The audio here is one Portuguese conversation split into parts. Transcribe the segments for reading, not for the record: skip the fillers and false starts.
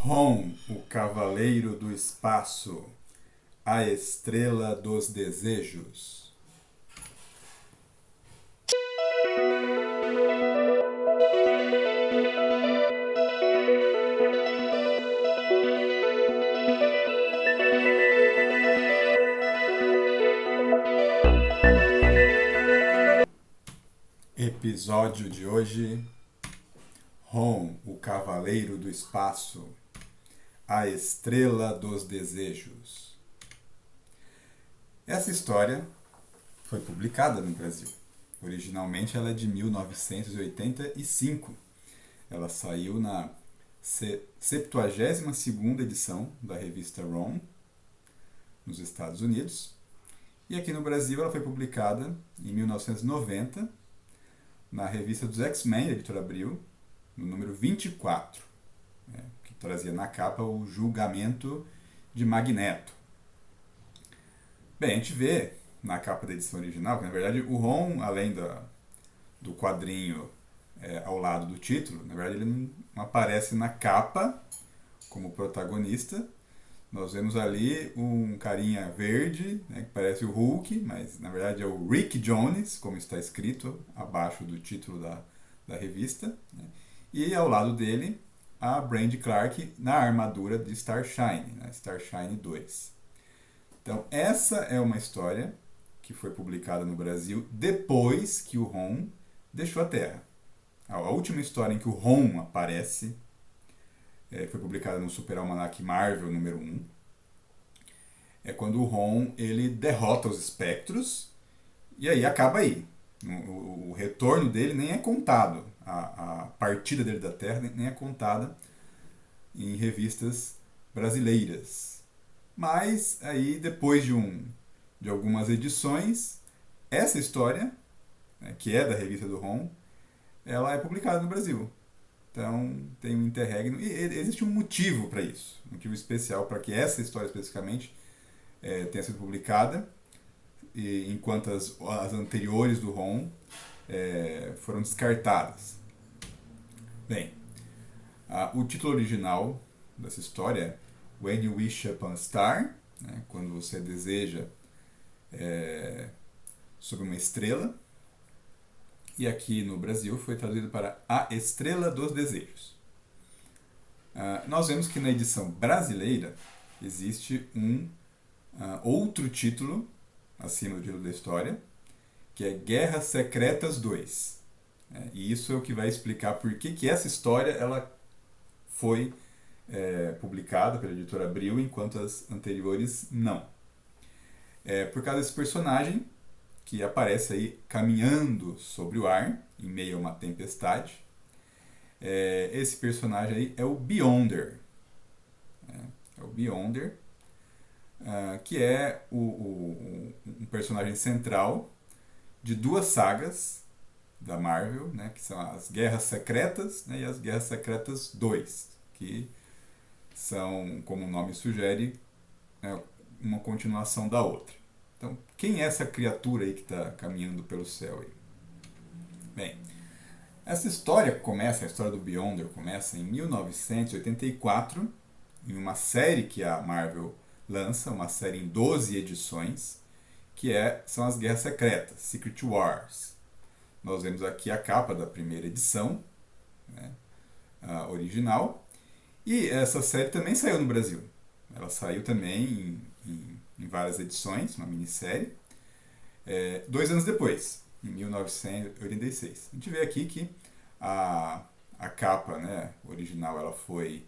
Rom, o Cavaleiro do Espaço, a Estrela dos Desejos. Episódio de hoje: Rom, o Cavaleiro do Espaço, a Estrela dos Desejos. Essa história foi publicada no Brasil. Originalmente ela é de 1985. Ela saiu na 72ª edição da revista Rom, nos Estados Unidos. E aqui no Brasil ela foi publicada em 1990, na revista dos X-Men, da editora Abril, no número 24, que trazia na capa o julgamento de Magneto. Bem, a gente vê na capa da edição original que, na verdade, o Rom, além do quadrinho ao lado do título, na verdade ele não aparece na capa como protagonista. Nós vemos ali um carinha verde, que parece o Hulk, mas na verdade é o Rick Jones, como está escrito abaixo do título da revista. E ao lado dele, a Brandi Clark na armadura de Starshine, Starshine 2. Então essa é uma história que foi publicada no Brasil depois que o Rom deixou a Terra. A última história em que o Rom aparece foi publicada no Super Almanac Marvel número 1. É quando o Rom ele derrota os espectros e aí acaba aí. O retorno dele nem é contado. A partida dele da Terra nem é contada em revistas brasileiras. Mas aí depois de algumas edições, essa história, que é da revista do Rom, ela é publicada no Brasil. Então tem um interregno e existe um motivo para isso, um motivo especial para que essa história especificamente tenha sido publicada, enquanto as anteriores do Rom foram descartadas. Bem, o título original dessa história é When You Wish Upon a Star, quando você deseja sobre uma estrela. E aqui no Brasil foi traduzido para A Estrela dos Desejos. Nós vemos que na edição brasileira existe um outro título acima do título da história, que é Guerras Secretas 2. E isso é o que vai explicar por que essa história ela foi publicada pela editora Abril, enquanto as anteriores não. Por causa desse personagem que aparece aí caminhando sobre o ar, em meio a uma tempestade. Esse personagem aí é o Beyonder. É o Beyonder, que é um personagem central de duas sagas da Marvel, que são as Guerras Secretas, e as Guerras Secretas 2, que são, como o nome sugere, uma continuação da outra. Então, quem é essa criatura aí que está caminhando pelo céu aí? Bem, essa história a história do Beyonder começa em 1984, em uma série que a Marvel lança, uma série em 12 edições, que são as Guerras Secretas, Secret Wars. Nós vemos aqui a capa da primeira edição, a original, e essa série também saiu no Brasil. Ela saiu também em várias edições, uma minissérie, 2 anos depois, em 1986. A gente vê aqui que a capa original ela foi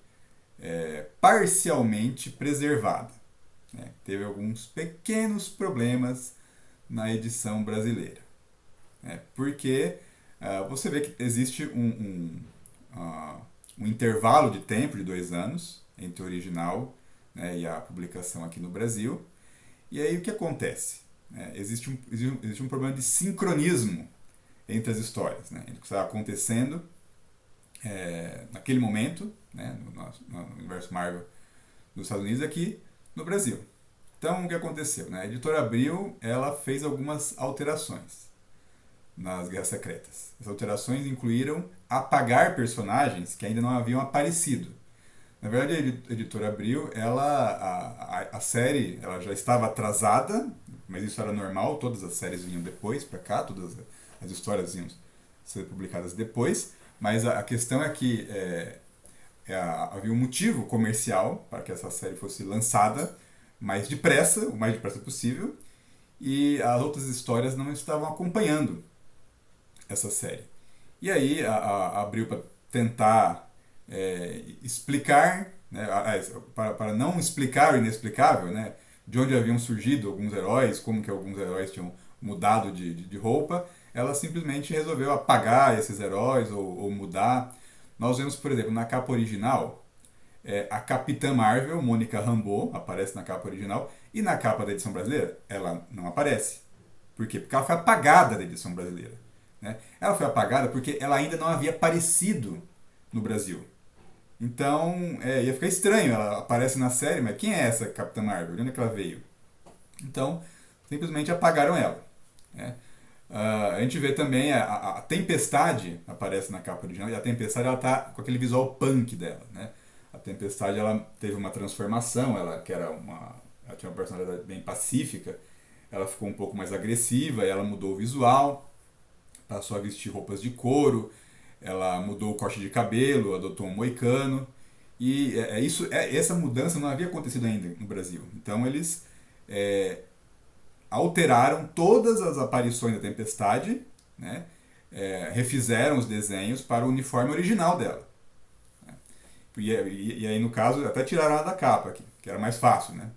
parcialmente preservada. Teve alguns pequenos problemas na edição brasileira. Porque você vê que existe um intervalo de tempo de 2 anos entre o original e a publicação aqui no Brasil. E aí o que acontece? Existe um problema de sincronismo entre as histórias, entre o que está acontecendo naquele momento, no universo Marvel dos Estados Unidos, aqui no Brasil. Então o que aconteceu? A editora Abril ela fez algumas alterações nas Guerras Secretas. As alterações incluíram apagar personagens que ainda não haviam aparecido. Na verdade, a editora Abril, a série ela já estava atrasada, mas isso era normal, todas as séries vinham depois para cá, todas as histórias iam ser publicadas depois, mas a questão é que havia um motivo comercial para que essa série fosse lançada mais depressa, o mais depressa possível, e as outras histórias não estavam acompanhando essa série. E aí abriu para tentar explicar, né, para não explicar o inexplicável, né, de onde haviam surgido alguns heróis, como que alguns heróis tinham mudado de roupa, ela simplesmente resolveu apagar esses heróis ou mudar. Nós vemos, por exemplo, na capa original, a Capitã Marvel, Mônica Rambeau, aparece na capa original, e na capa da edição brasileira, ela não aparece. Por quê? Porque ela foi apagada da edição brasileira. Né? Ela foi apagada porque ela ainda não havia aparecido no Brasil. Então, ia ficar estranho, ela aparece na série, mas quem é essa Capitã Marvel? De onde é que ela veio? Então, simplesmente apagaram ela. Né? A gente vê também a Tempestade aparece na capa original, e a Tempestade ela tá com aquele visual punk dela. Né? A Tempestade ela teve uma transformação, ela tinha uma personalidade bem pacífica, ela ficou um pouco mais agressiva, ela mudou o visual, passou a vestir roupas de couro, ela mudou o corte de cabelo, adotou um moicano. E essa mudança não havia acontecido ainda no Brasil. Então eles alteraram todas as aparições da Tempestade, né? Refizeram os desenhos para o uniforme original dela. E aí, no caso, até tiraram ela da capa, aqui, que era mais fácil. Né?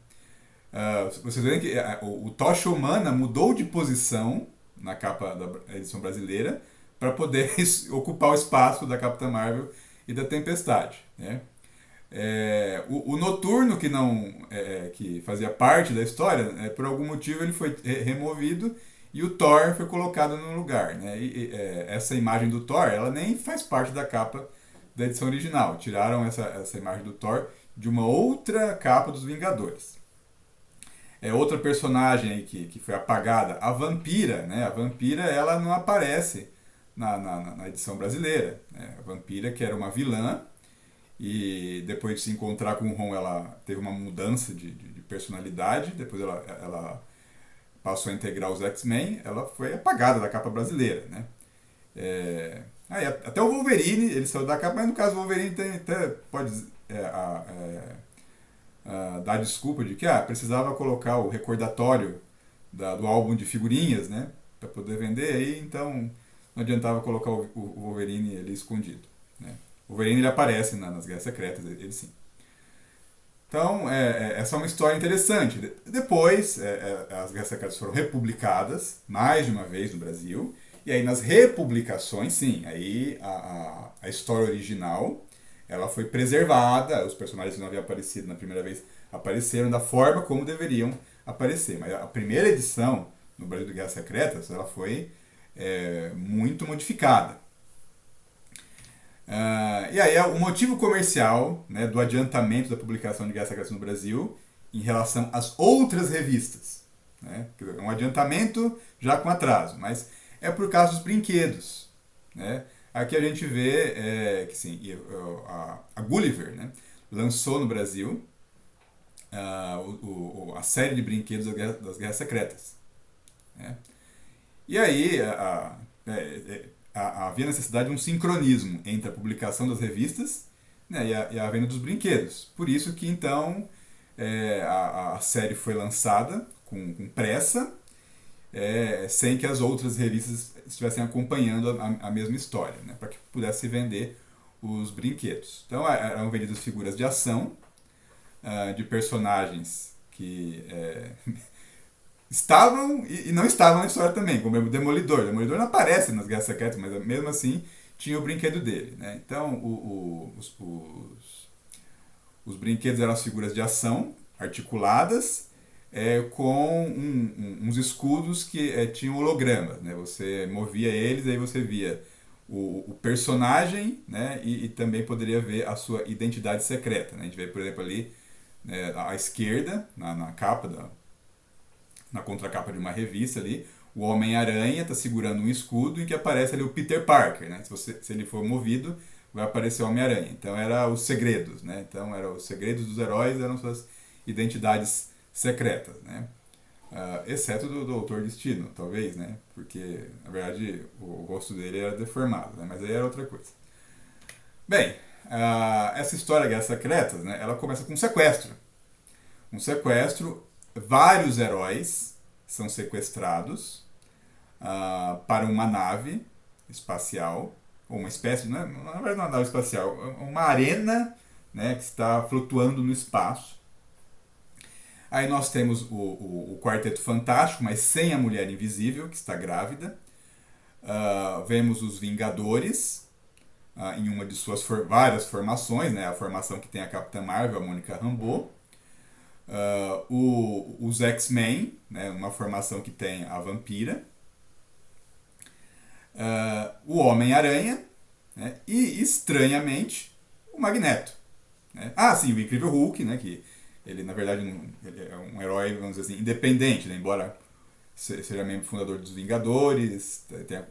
Vocês veem que o Tocha Humana mudou de posição na capa da edição brasileira para poder ocupar o espaço da Capitã Marvel e da Tempestade. Né? O Noturno, que fazia parte da história, por algum motivo ele foi removido e o Thor foi colocado no lugar. Né? Essa imagem do Thor ela nem faz parte da capa da edição original. Tiraram essa imagem do Thor de uma outra capa dos Vingadores. Outra personagem aí que foi apagada, a Vampira. Né? A Vampira ela não aparece na edição brasileira. Né? A Vampira, que era uma vilã, e depois de se encontrar com o Ron, ela teve uma mudança de personalidade, depois ela passou a integrar os X-Men, ela foi apagada da capa brasileira. Né? Até o Wolverine, ele saiu da capa, mas no caso o Wolverine até pode dar desculpa de que precisava colocar o recordatório do álbum de figurinhas, né, para poder vender, aí então não adiantava colocar o Wolverine ali escondido. Né. O Wolverine ele aparece nas Guerras Secretas, ele sim. Então, essa é uma história interessante. Depois, as Guerras Secretas foram republicadas mais de uma vez no Brasil. E aí, nas republicações, sim, aí a história original ela foi preservada. Os personagens que não haviam aparecido na primeira vez apareceram da forma como deveriam aparecer. Mas a primeira edição no Brasil de Guerras Secretas ela foi muito modificada. E aí o motivo comercial, né, do adiantamento da publicação de Guerras Secretas no Brasil em relação às outras revistas. Né? É um adiantamento já com atraso, mas é por causa dos brinquedos. Né? Aqui a gente vê que sim, a Gulliver, né, lançou no Brasil a série de brinquedos das Guerras Secretas. Né? E aí havia necessidade de um sincronismo entre a publicação das revistas, né, e a venda dos brinquedos. Por isso que então a série foi lançada com pressa, sem que as outras revistas estivessem acompanhando a mesma história, né, para que pudesse vender os brinquedos. Então eram vendidas figuras de ação, de personagens que estavam e não estavam na história também, como o Demolidor. O Demolidor não aparece nas Guerras Secretas, mas mesmo assim tinha o brinquedo dele. Né? Então os brinquedos eram as figuras de ação articuladas, com uns escudos que tinham hologramas. Né? Você movia eles, aí você via o personagem, né? E também poderia ver a sua identidade secreta. Né? A gente vê, por exemplo, ali à esquerda, na capa, na contracapa de uma revista ali, o Homem-Aranha está segurando um escudo em que aparece ali o Peter Parker. Né? Se ele for movido, vai aparecer o Homem-Aranha. Então era os segredos, né? Então eram os segredos dos heróis, eram suas identidades secretas, né? Exceto do Doutor Destino, talvez, né? Porque, na verdade, o rosto dele era deformado, né? Mas aí era outra coisa. Bem, essa história Guerras Secretas, né? Ela começa com um sequestro. Um sequestro, vários heróis são sequestrados para uma nave espacial, ou uma espécie, não é, na verdade não é uma nave espacial, uma arena, né, que está flutuando no espaço. Aí nós temos o Quarteto Fantástico, mas sem a Mulher Invisível, que está grávida. Vemos os Vingadores, em uma de suas várias formações, né, a formação que tem a Capitã Marvel, a Mônica Rambeau. Os X-Men, né, uma formação que tem a Vampira. O Homem-Aranha, né, e, estranhamente, o Magneto. Né? Sim, o Incrível Hulk, né, que ele, na verdade, ele é um herói, vamos dizer assim, independente, né, embora seja membro fundador dos Vingadores,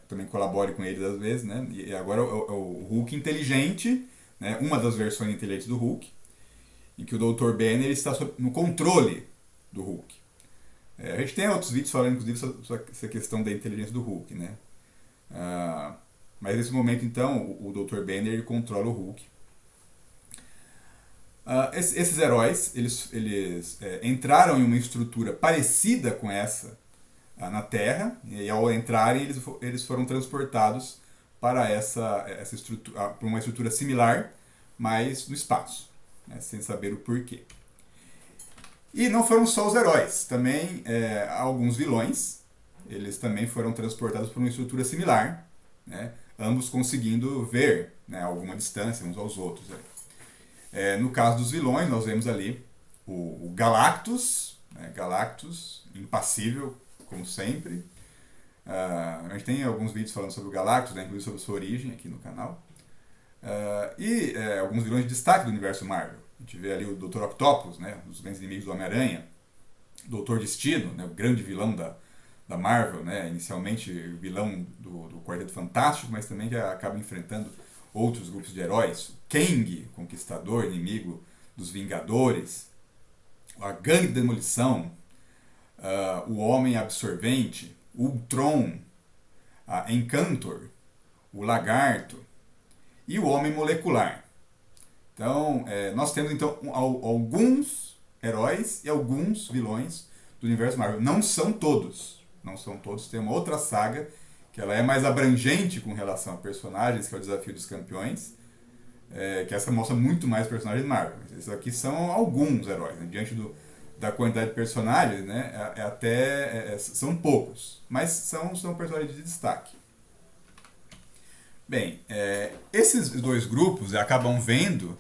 também colabore com eles às vezes, né, e agora é o Hulk inteligente, né, uma das versões inteligentes do Hulk, em que o Dr. Banner está no controle do Hulk. A gente tem outros vídeos falando, inclusive, sobre essa questão da inteligência do Hulk, né? Mas nesse momento, então, o Dr. Banner ele controla o Hulk. Esses heróis, eles entraram em uma estrutura parecida com essa na Terra, e ao entrarem, eles foram transportados para essa estrutura, para uma estrutura similar, mas no espaço, né, sem saber o porquê. E não foram só os heróis, também alguns vilões, eles também foram transportados por uma estrutura similar, né, ambos conseguindo ver, né, alguma distância uns aos outros. No caso dos vilões, nós vemos ali o Galactus, né, Galactus, impassível, como sempre. A gente tem alguns vídeos falando sobre o Galactus, né, inclusive sobre sua origem aqui no canal. E alguns vilões de destaque do universo Marvel. A gente vê ali o Dr. Octopus, né, um dos grandes inimigos do Homem-Aranha. Doutor Destino, né, o grande vilão da Marvel, né, inicialmente vilão do Quarteto Fantástico, mas também que acaba enfrentando outros grupos de heróis. Kang, Conquistador, inimigo dos Vingadores. A Gangue de Demolição. O Homem Absorvente. Ultron. Encantor. O Lagarto. E o Homem Molecular. Então, nós temos então alguns heróis e alguns vilões do universo Marvel. Não são todos. Não são todos. Tem uma outra saga que ela é mais abrangente com relação a personagens, que é o Desafio dos Campeões, que essa mostra muito mais personagens Marvel. Esses aqui são alguns heróis, né? Diante da quantidade de personagens, né? São poucos, mas são personagens de destaque. Bem, esses dois grupos acabam vendo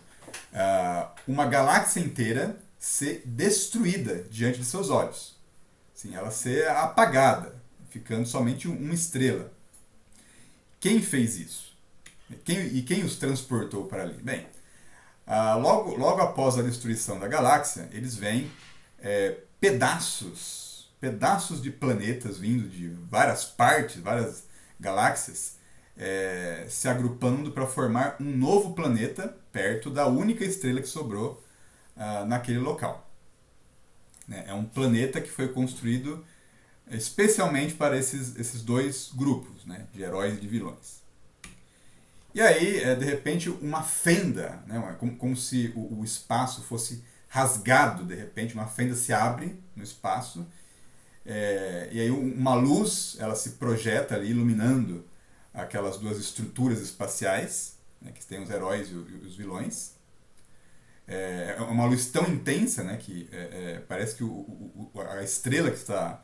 uma galáxia inteira ser destruída diante de seus olhos. Assim, ela ser apagada, ficando somente uma estrela. Quem fez isso? Quem os transportou para ali? Bem, logo após a destruição da galáxia, eles veem pedaços de planetas vindo de várias partes, várias galáxias, se agrupando para formar um novo planeta perto da única estrela que sobrou naquele local. É um planeta que foi construído especialmente para esses dois grupos, né, de heróis e de vilões. E aí, de repente, uma fenda, né, como se o espaço fosse rasgado, de repente, uma fenda se abre no espaço, e aí uma luz ela se projeta ali, iluminando aquelas duas estruturas espaciais, né, que tem os heróis e os vilões. É uma luz tão intensa, né, que parece que a estrela que está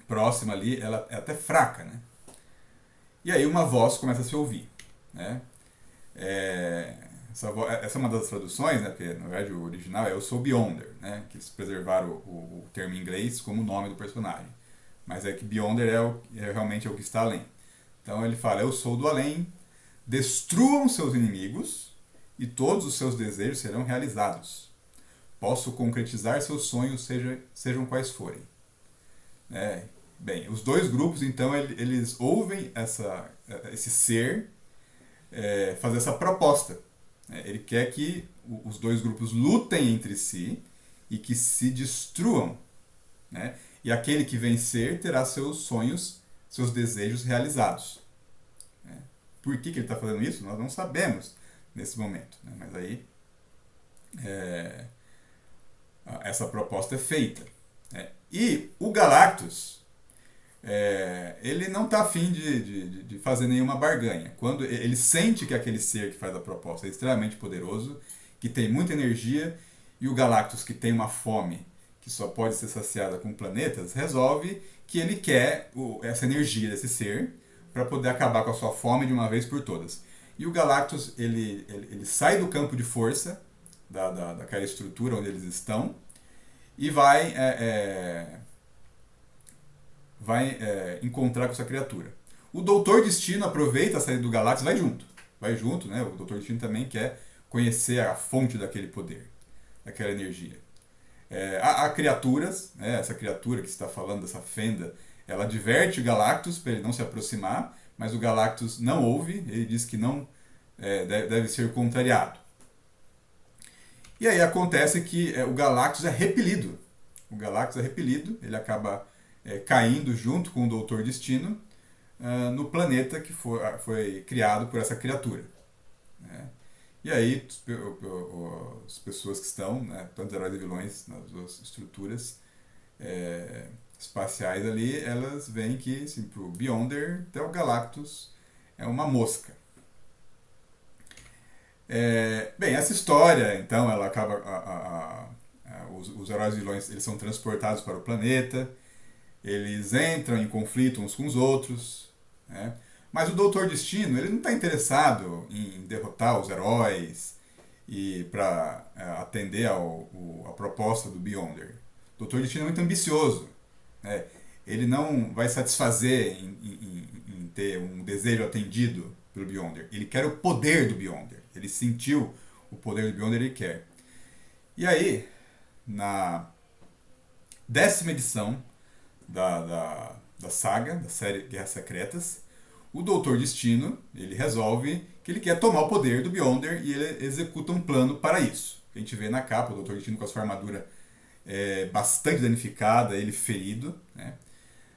próxima ali, ela é até fraca, né? E aí uma voz começa a se ouvir, né? Essa é uma das traduções, né? Porque na verdade o original é Eu Sou Beyonder, né? Que eles preservaram o termo em inglês como o nome do personagem. Mas é que Beyonder realmente é o que está além. Então ele fala: eu sou do além, destruam seus inimigos e todos os seus desejos serão realizados. Posso concretizar seus sonhos, sejam quais forem. Bem, os dois grupos, então, eles ouvem esse ser fazer essa proposta. Ele quer que os dois grupos lutem entre si e que se destruam. Né? E aquele que vencer terá seus sonhos, seus desejos realizados. Né? Por que ele está fazendo isso? Nós não sabemos nesse momento. Né? Mas aí essa proposta é feita. Né? E o Galactus, ele não está afim de fazer nenhuma barganha. Quando ele sente que aquele ser que faz a proposta é extremamente poderoso, que tem muita energia, e o Galactus, que tem uma fome que só pode ser saciada com planetas, resolve que ele quer essa energia desse ser para poder acabar com a sua fome de uma vez por todas. E o Galactus ele sai do campo de força daquela estrutura onde eles estão e vai encontrar com essa criatura. O Doutor Destino aproveita a saída do Galactus, vai junto, né? O Doutor Destino também quer conhecer a fonte daquele poder, daquela energia. Há criaturas, né? Essa criatura que está falando, dessa fenda, ela adverte o Galactus para ele não se aproximar, mas o Galactus não ouve, ele diz que não deve ser contrariado. E aí acontece que o Galactus é repelido. O Galactus é repelido, ele acaba caindo junto com o Doutor Destino no planeta que foi criado por essa criatura. Né? E aí as pessoas que estão, né, tanto heróis e vilões nas duas estruturas espaciais ali, elas veem que assim, pro Beyonder, até o Galactus é uma mosca. Bem, essa história, então, ela acaba. Os heróis e vilões eles são transportados para o planeta, eles entram em conflito uns com os outros, né? Mas o Doutor Destino ele não está interessado em derrotar os heróis e para atender a proposta do Beyonder. O Doutor Destino é muito ambicioso, né? Ele não vai satisfazer em ter um desejo atendido pelo Beyonder. Ele quer o poder do Beyonder. Ele sentiu o poder do Beyonder e ele quer. E aí, na 10ª edição da saga, da série Guerras Secretas, o Doutor Destino ele resolve que ele quer tomar o poder do Beyonder e ele executa um plano para isso. A gente vê na capa o Doutor Destino com a sua armadura bastante danificada, ele ferido. Né?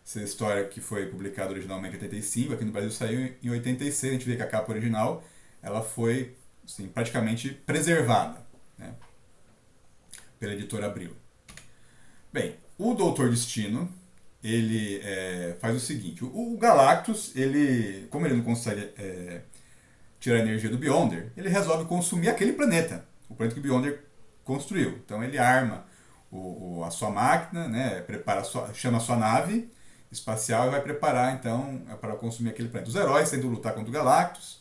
Essa história que foi publicada originalmente em 85, aqui no Brasil saiu em 86, a gente vê que a capa original ela foi assim, praticamente preservada, né, pela editora Abril. Bem, o Doutor Destino ele faz o seguinte, o Galactus, como ele não consegue tirar a energia do Beyonder, ele resolve consumir aquele planeta, o planeta que o Beyonder construiu. Então ele arma a sua máquina, né, chama a sua nave espacial e vai preparar então para consumir aquele planeta. Os heróis tentam lutar contra o Galactus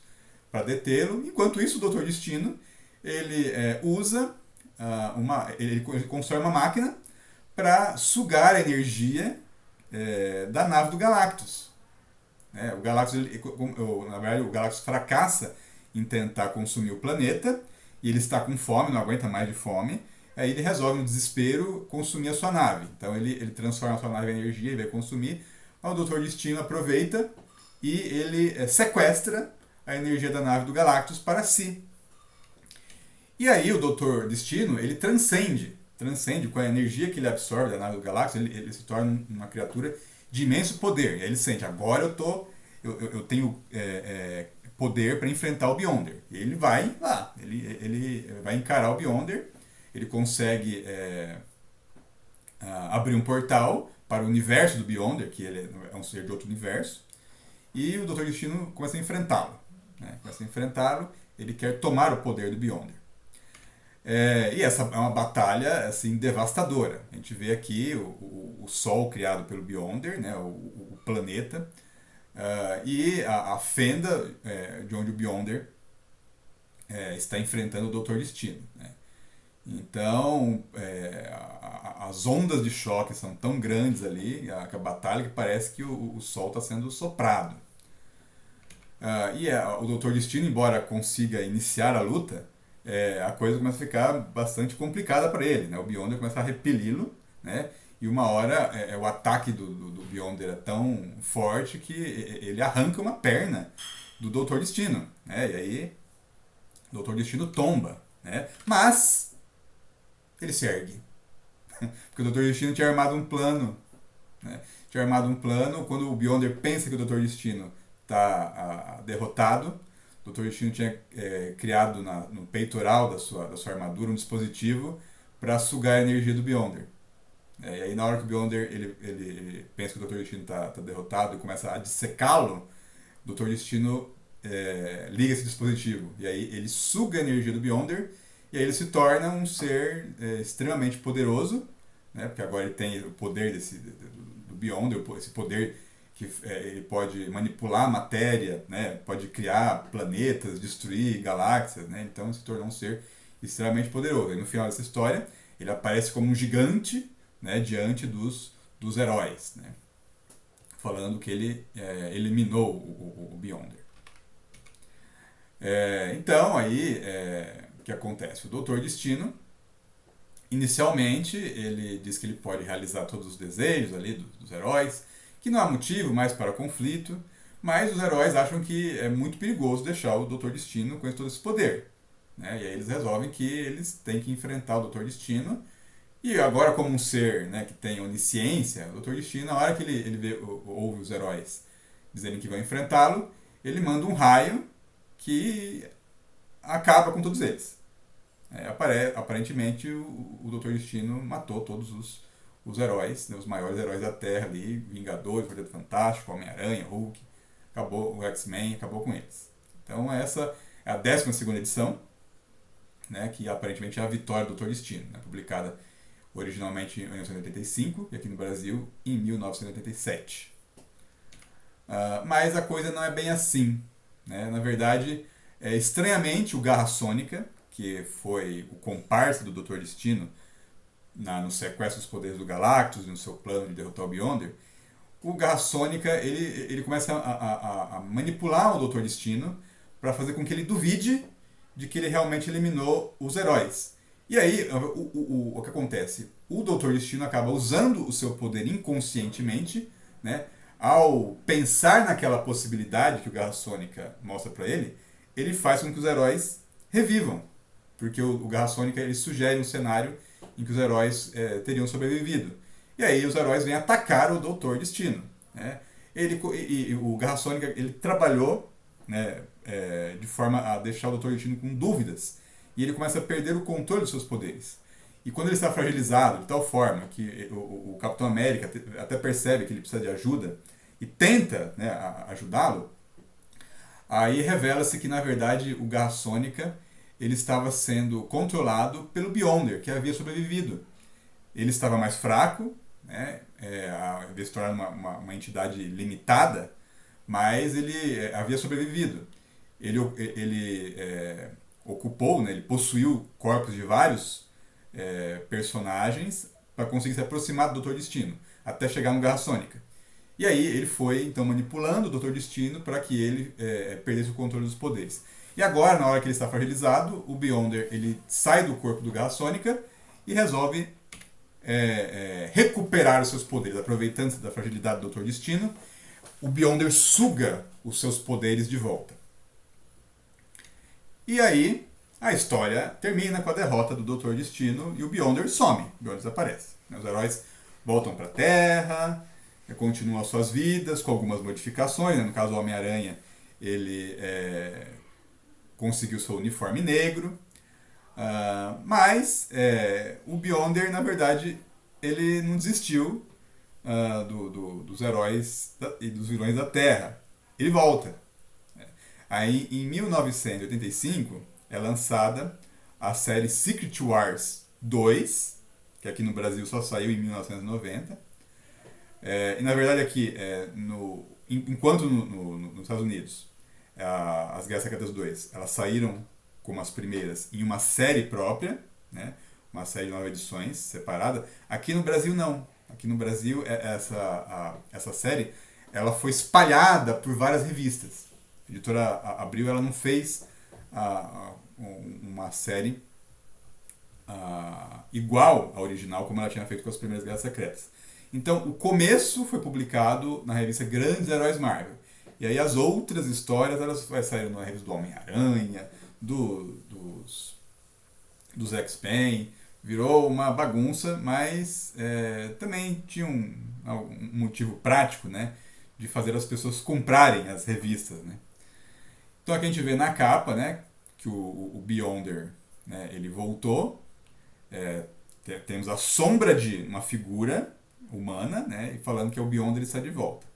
para detê-lo, enquanto isso o Doutor Destino ele ele constrói uma máquina para sugar a energia da nave do Galactus. O Galactus, na verdade, o Galactus fracassa em tentar consumir o planeta e ele está com fome, não aguenta mais de fome. Aí ele resolve, no desespero, consumir a sua nave. Então ele transforma a sua nave em energia e vai consumir. O Doutor Destino aproveita e ele sequestra a energia da nave do Galactus para si. E aí o Doutor Destino ele transcende com a energia que ele absorve da nave do Galactus, ele se torna uma criatura de imenso poder. E aí ele sente, agora eu tenho poder para enfrentar o Beyonder. E ele vai lá, ele vai encarar o Beyonder. Ele consegue abrir um portal para o universo do Beyonder, que ele é um ser de outro universo, e o Doutor Destino começa a enfrentá-lo. Né? Ele quer tomar o poder do Beyonder. E essa é uma batalha assim, devastadora. A gente vê aqui o Sol criado pelo Beyonder, né? o planeta, e a fenda de onde o Beyonder está enfrentando o Doutor Destino. Né? Então, as ondas de choque são tão grandes ali, a batalha, que parece que o Sol está sendo soprado. O Doutor Destino, embora consiga iniciar a luta, a coisa começa a ficar bastante complicada para ele. Né? O Beyonder começa a repeli-lo, né? E uma hora o ataque do Beyonder é tão forte que ele arranca uma perna do Doutor Destino, né? E aí o Doutor Destino tomba, né? Mas ele se ergue, porque o Doutor Destino tinha armado um plano, né? Tinha armado um plano, quando o Beyonder pensa que o Doutor Destino está derrotado, o Doutor Destino tinha criado no peitoral da sua armadura um dispositivo para sugar a energia do Beyonder. E aí na hora que o Beyonder ele pensa que o Doutor Destino está derrotado e começa a dissecá-lo, o Doutor Destino liga esse dispositivo. E aí ele suga a energia do Beyonder e aí ele se torna um ser extremamente poderoso, né? Porque agora ele tem o poder do Beyonder, esse poder que ele pode manipular a matéria, né? Pode criar planetas, destruir galáxias, né? Então ele se tornou um ser extremamente poderoso. E no final dessa história ele aparece como um gigante, né? Diante dos heróis, né? Falando que ele eliminou o Beyonder. Então, aí, o que acontece? O Doutor Destino, inicialmente, ele diz que ele pode realizar todos os desejos ali dos heróis, que não há motivo mais para conflito, mas os heróis acham que é muito perigoso deixar o Doutor Destino com todo esse poder, né? E aí eles resolvem que eles têm que enfrentar o Doutor Destino. E agora, como um ser, né, que tem onisciência, o Doutor Destino, na hora que ele ouve os heróis dizerem que vão enfrentá-lo, ele manda um raio que acaba com todos eles. Aparentemente, o Doutor Destino matou todos os heróis, né, os maiores heróis da Terra ali, Vingadores, Quarteto Fantástico, Homem-Aranha, Hulk, acabou, o X-Men acabou com eles. Então essa é a 12ª edição, né, que aparentemente é a vitória do Doutor Destino, né, publicada originalmente em 1985 e aqui no Brasil em 1987. Mas a coisa não é bem assim, né? Na verdade, estranhamente, o Garra Sônica, que foi o comparsa do Doutor Destino no sequestro dos poderes do Galactus e no seu plano de derrotar o Beyonder, o Garra Sônica ele começa a manipular o Doutor Destino para fazer com que ele duvide de que ele realmente eliminou os heróis. E aí, o que acontece? O Doutor Destino acaba usando o seu poder inconscientemente, né? Ao pensar naquela possibilidade que o Garra Sônica mostra para ele, ele faz com que os heróis revivam. Porque o Garra Sônica ele sugere um cenário em que os heróis teriam sobrevivido. E aí os heróis vêm atacar o Doutor Destino, né? O Garra Sônica ele trabalhou, né, de forma a deixar o Doutor Destino com dúvidas. E ele começa a perder o controle dos seus poderes. E quando ele está fragilizado de tal forma que o Capitão América até percebe que ele precisa de ajuda e tenta, né, ajudá-lo, aí revela-se que na verdade o Garra Sônica ele estava sendo controlado pelo Beyonder, que havia sobrevivido. Ele estava mais fraco, né, ao invés de se tornar uma entidade limitada, mas ele havia sobrevivido. Ele ocupou, né, ele possuiu corpos de vários personagens para conseguir se aproximar do Doutor Destino, até chegar no Garra Sônica. E aí ele foi então manipulando o Doutor Destino para que ele perdesse o controle dos poderes. E agora, na hora que ele está fragilizado, o Beyonder ele sai do corpo do Garra Sônica e resolve recuperar os seus poderes, aproveitando-se da fragilidade do Doutor Destino. O Beyonder suga os seus poderes de volta. E aí, a história termina com a derrota do Doutor Destino e o Beyonder some, o Beyonder desaparece. Os heróis voltam para a Terra, continuam as suas vidas, com algumas modificações. No caso, o Homem-Aranha, ele conseguiu seu uniforme negro. Mas o Beyonder, na verdade, ele não desistiu dos heróis e dos vilões da Terra. Ele volta. Aí, em 1985, é lançada a série Secret Wars 2, que aqui no Brasil só saiu em 1990. E na verdade aqui, enquanto nos Estados Unidos, as Guerras Secretas 2, elas saíram como as primeiras em uma série própria, né? Uma série de 9 edições separada. Aqui no Brasil não. Aqui no Brasil essa série ela foi espalhada por várias revistas. A editora Abril ela não fez uma série igual à original como ela tinha feito com as primeiras Guerras Secretas. Então, o começo foi publicado na revista Grandes Heróis Marvel. E aí as outras histórias elas vai sair no revista do Homem-Aranha, dos X-Men, virou uma bagunça, mas também tinha um motivo prático, né, de fazer as pessoas comprarem as revistas, né. Então aqui a gente vê na capa, né, que o Beyonder, né, ele voltou, é, temos a sombra de uma figura humana, né, e falando que é o Beyonder está de volta.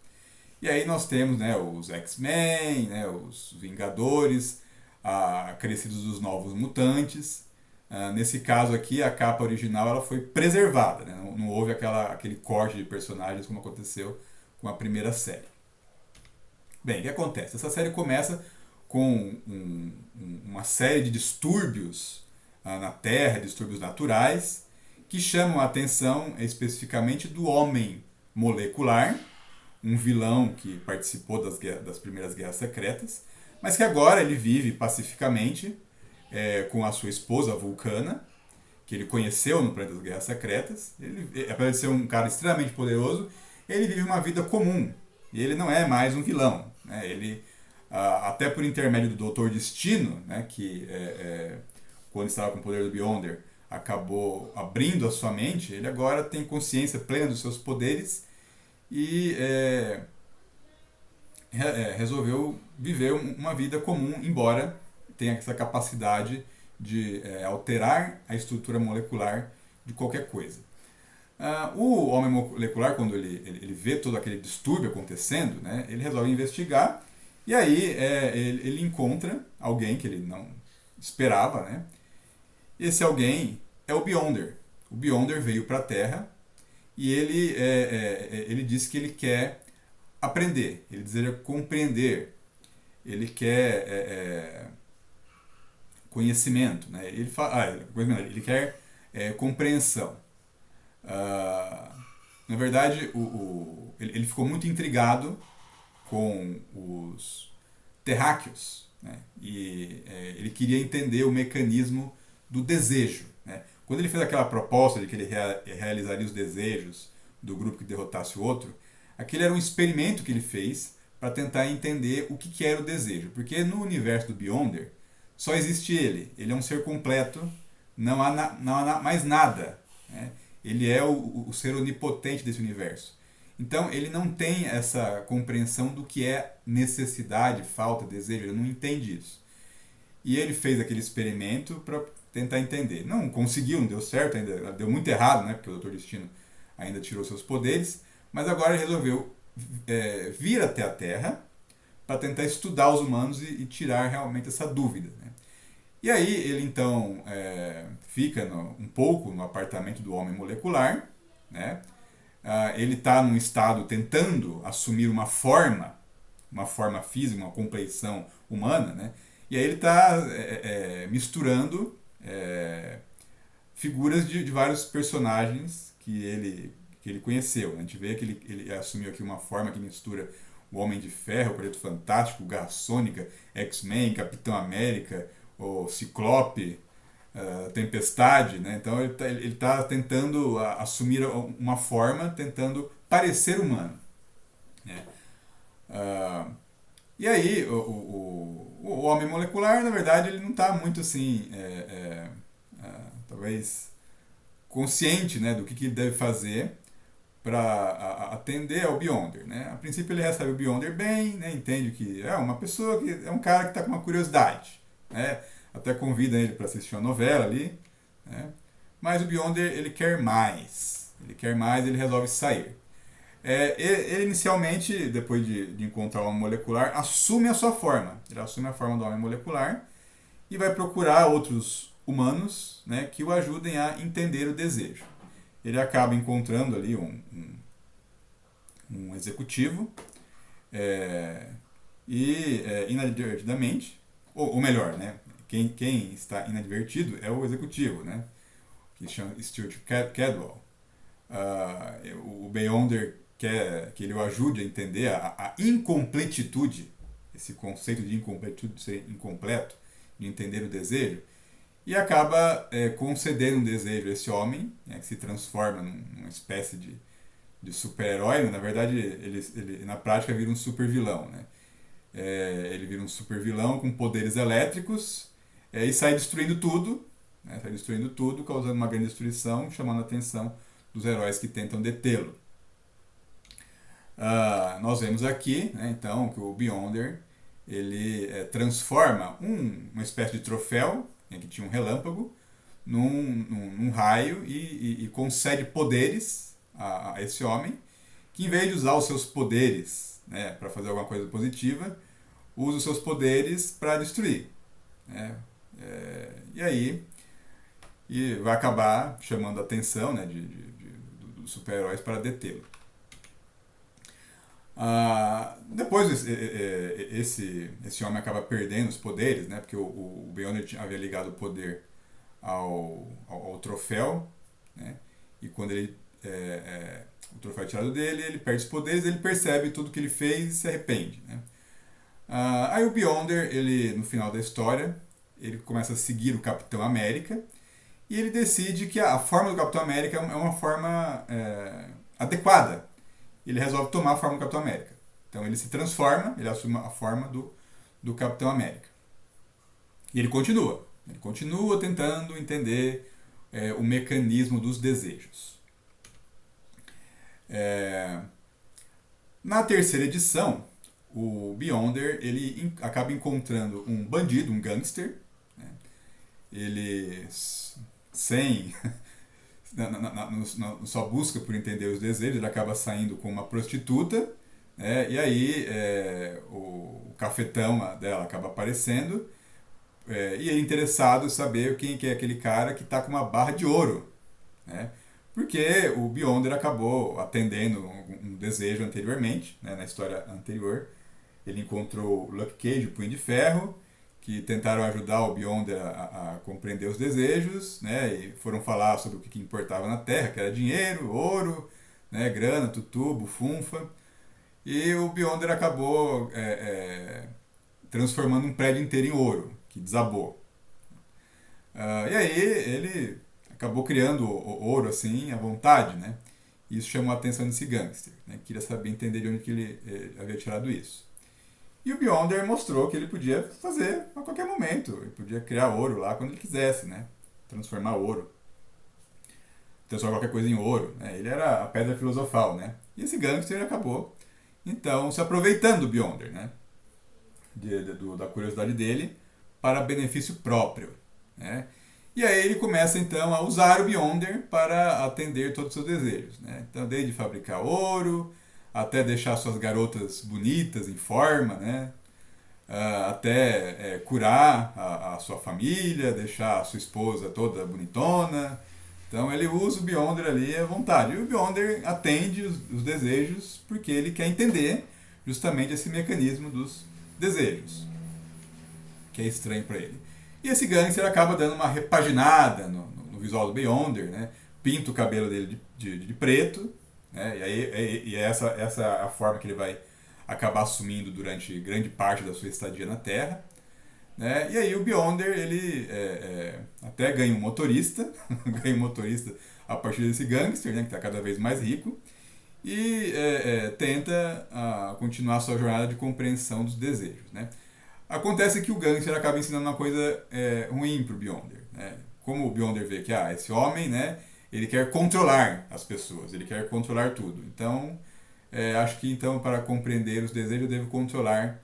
E aí nós temos, né, os X-Men, né, os Vingadores, acrescidos dos Novos Mutantes. Nesse caso aqui, a capa original ela foi preservada, né? Não houve aquele corte de personagens como aconteceu com a primeira série. Bem, o que acontece? Essa série começa com uma série de distúrbios na Terra, distúrbios naturais, que chamam a atenção especificamente do homem molecular, um vilão que participou das primeiras guerras secretas, mas que agora ele vive pacificamente com a sua esposa Vulcana, que ele conheceu no planeta das guerras secretas. Ele, apesar de ser um cara extremamente poderoso, ele vive uma vida comum. E ele não é mais um vilão. Né? Ele, até por intermédio do Doutor Destino, né, que quando estava com o poder do Beyonder, acabou abrindo a sua mente, ele agora tem consciência plena dos seus poderes e resolveu viver uma vida comum, embora tenha essa capacidade de alterar a estrutura molecular de qualquer coisa. O homem molecular, quando ele vê todo aquele distúrbio acontecendo, né, ele resolve investigar e aí ele encontra alguém que ele não esperava. Né? Esse alguém é o Beyonder. O Beyonder veio para a Terra e ele disse que ele quer aprender, ele deseja compreender, ele quer conhecimento, né? Ele quer compreensão. Na verdade, ele ficou muito intrigado com os terráqueos, né? E ele queria entender o mecanismo do desejo. Né? Quando ele fez aquela proposta de que ele realizaria os desejos do grupo que derrotasse o outro, aquele era um experimento que ele fez para tentar entender o que era o desejo. Porque no universo do Beyonder, só existe ele. Ele é um ser completo, não há mais nada. Né? Ele é o ser onipotente desse universo. Então ele não tem essa compreensão do que é necessidade, falta, desejo, ele não entende isso. E ele fez aquele experimento para tentar entender. Não conseguiu, não deu certo, ainda deu muito errado, né? Porque o Dr. Destino ainda tirou seus poderes, mas agora ele resolveu vir até a Terra para tentar estudar os humanos e tirar realmente essa dúvida. Né? E aí ele então fica um pouco no apartamento do homem molecular, né? Ele está num estado tentando assumir uma forma física, uma compleição humana, né? E aí ele está misturando figuras de vários personagens que ele conheceu. Né? A gente vê que ele assumiu aqui uma forma que mistura o Homem de Ferro, o Quarteto Fantástico, Garra Sônica, X-Men, Capitão América, o Ciclope, Tempestade. Né? Então ele tá tentando assumir uma forma, tentando parecer humano. Né? E aí o homem molecular, na verdade, ele não está muito assim, talvez consciente, né, do que ele deve fazer para atender ao Beyonder. Né? A princípio ele recebe o Beyonder bem, né, entende que é uma pessoa, que é um cara que está com uma curiosidade. Né? Até convida ele para assistir uma novela ali. Né? Mas o Beyonder ele quer mais. Ele resolve sair. Ele inicialmente, depois de encontrar o homem molecular, assume a sua forma. Ele assume a forma do homem molecular e vai procurar outros humanos, né, que o ajudem a entender o desejo. Ele acaba encontrando ali um executivo inadvertidamente, ou melhor, né, quem está inadvertido é o executivo, né, que se chama Stuart Cadwell. O Beyonder quer que ele o ajude a entender a incompletitude, esse conceito de incompletude, de ser incompleto, de entender o desejo, e acaba concedendo um desejo a esse homem, né, que se transforma numa espécie de super-herói. Na verdade, ele na prática vira um super vilão. Né? Ele vira um super vilão com poderes elétricos e sai destruindo tudo, né? Sai destruindo tudo, causando uma grande destruição, chamando a atenção dos heróis que tentam detê-lo. Nós vemos aqui, né, então, que o Beyonder ele transforma uma espécie de troféu, né, que tinha um relâmpago, num raio e concede poderes a esse homem, que em vez de usar os seus poderes, né, para fazer alguma coisa positiva, usa os seus poderes para destruir. Né? E aí vai acabar chamando a atenção, né, dos super-heróis para detê-lo. Depois esse homem acaba perdendo os poderes, né, porque o Beyonder havia ligado o poder ao troféu, né, e quando o troféu é tirado dele, ele perde os poderes, ele percebe tudo que ele fez e se arrepende. Né. Aí o Beyonder, ele, no final da história, ele começa a seguir o Capitão América e ele decide que a forma do Capitão América é uma forma adequada. Ele resolve tomar a forma do Capitão América. Então ele se transforma, ele assume a forma do Capitão América. E ele continua tentando entender o mecanismo dos desejos. Na terceira edição, o Beyonder ele acaba encontrando um bandido, um gangster. Né? Ele, sem na sua busca por entender os desejos, ele acaba saindo com uma prostituta, né? E aí o cafetão dela acaba aparecendo, e ele é interessado em saber quem que é aquele cara que está com uma barra de ouro, né? Porque o Beyonder acabou atendendo um desejo anteriormente, né? Na história anterior. Ele encontrou o Luke Cage, o Punho de Ferro, que tentaram ajudar o Beyonder a compreender os desejos, né? E foram falar sobre o que importava na Terra, que era dinheiro, ouro, né? Grana, tutu, bufunfa. E o Beyonder acabou transformando um prédio inteiro em ouro, que desabou. E aí ele acabou criando o ouro assim à vontade, né? Isso chamou a atenção desse gangster, né? Queria saber entender de onde que ele havia tirado isso. E o Beyonder mostrou que ele podia fazer a qualquer momento. Ele podia criar ouro lá quando ele quisesse, né? Transformar ouro. Transformar qualquer coisa em ouro. Né? Ele era a pedra filosofal, né? E esse gangster acabou, então, se aproveitando do Beyonder, né? Da curiosidade dele para benefício próprio. Né? E aí ele começa, então, a usar o Beyonder para atender todos os seus desejos. Né? Então, desde fabricar ouro, até deixar suas garotas bonitas, em forma, né? Até curar a sua família, deixar a sua esposa toda bonitona. Então ele usa o Beyonder ali à vontade. E o Beyonder atende os desejos porque ele quer entender justamente esse mecanismo dos desejos, que é estranho para ele. E esse gangster acaba dando uma repaginada no visual do Beyonder, né? Pinta o cabelo dele de preto, né? E essa é a forma que ele vai acabar assumindo durante grande parte da sua estadia na Terra. Né? E aí o Beyonder ele até ganha um motorista, ganha um motorista a partir desse gangster, né? Que está cada vez mais rico, e tenta continuar a sua jornada de compreensão dos desejos. Né? Acontece que o gangster acaba ensinando uma coisa ruim para o Beyonder. Né? Como o Beyonder vê que esse homem, né, ele quer controlar as pessoas, ele quer controlar tudo. Então, acho que então para compreender os desejos eu devo controlar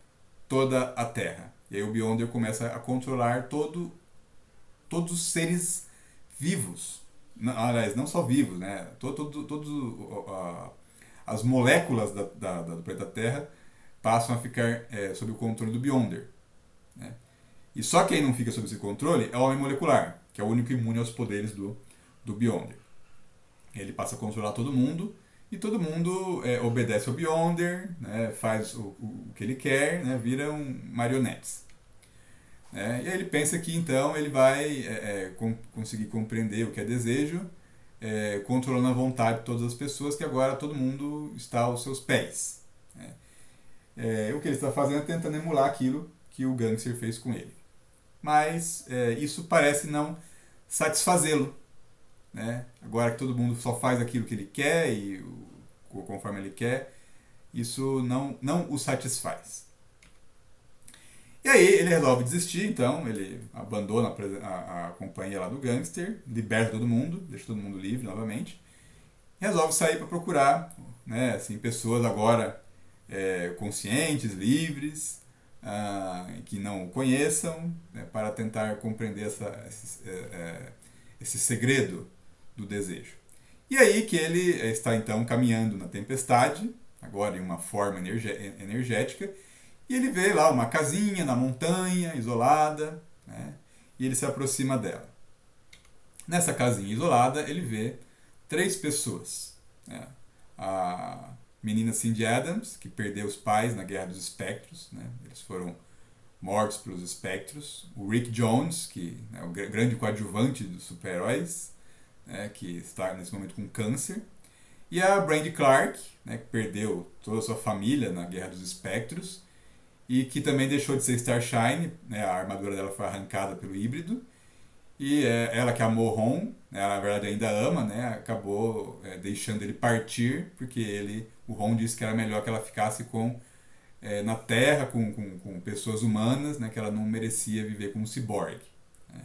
toda a Terra. E aí o Beyonder começa a controlar todos os seres vivos. Aliás, não só vivos, né? Todas as moléculas do planeta Terra passam a ficar sob o controle do Beyonder. Né? E só quem não fica sob esse controle é o Homem Molecular, que é o único imune aos poderes do Beyonder. Ele passa a controlar todo mundo e todo mundo obedece ao Beyonder, né, faz o que ele quer, né, viram marionetes. E aí ele pensa que então ele vai conseguir compreender o que é desejo, controlando a vontade de todas as pessoas, que agora todo mundo está aos seus pés. Né? O que ele está fazendo é tentando emular aquilo que o gangster fez com ele. Mas isso parece não satisfazê-lo. Né? Agora que todo mundo só faz aquilo que ele quer e conforme ele quer, isso não o satisfaz. E aí ele resolve desistir, então ele abandona a companhia lá do gangster, liberta todo mundo, deixa todo mundo livre novamente, resolve sair para procurar, né, assim, pessoas agora conscientes, livres, que não o conheçam, né, para tentar compreender esse segredo do desejo. E aí que ele está então caminhando na tempestade, agora em uma forma energética, e ele vê lá uma casinha na montanha, isolada, né, e ele se aproxima dela. Nessa casinha isolada, ele vê três pessoas, né? A menina Cindy Adams, que perdeu os pais na Guerra dos Espectros, né? Eles foram mortos pelos espectros. O Rick Jones, que é o grande coadjuvante dos super-heróis, né? Que está nesse momento com câncer. E a Brandy Clark, né? Que perdeu toda a sua família na Guerra dos Espectros e que também deixou de ser Starshine, né? A armadura dela foi arrancada pelo híbrido. E ela que amou Ron, né, ela na verdade ainda ama, né, acabou deixando ele partir, porque o Ron disse que era melhor que ela ficasse na Terra, com pessoas humanas, né, que ela não merecia viver como um ciborgue. Né.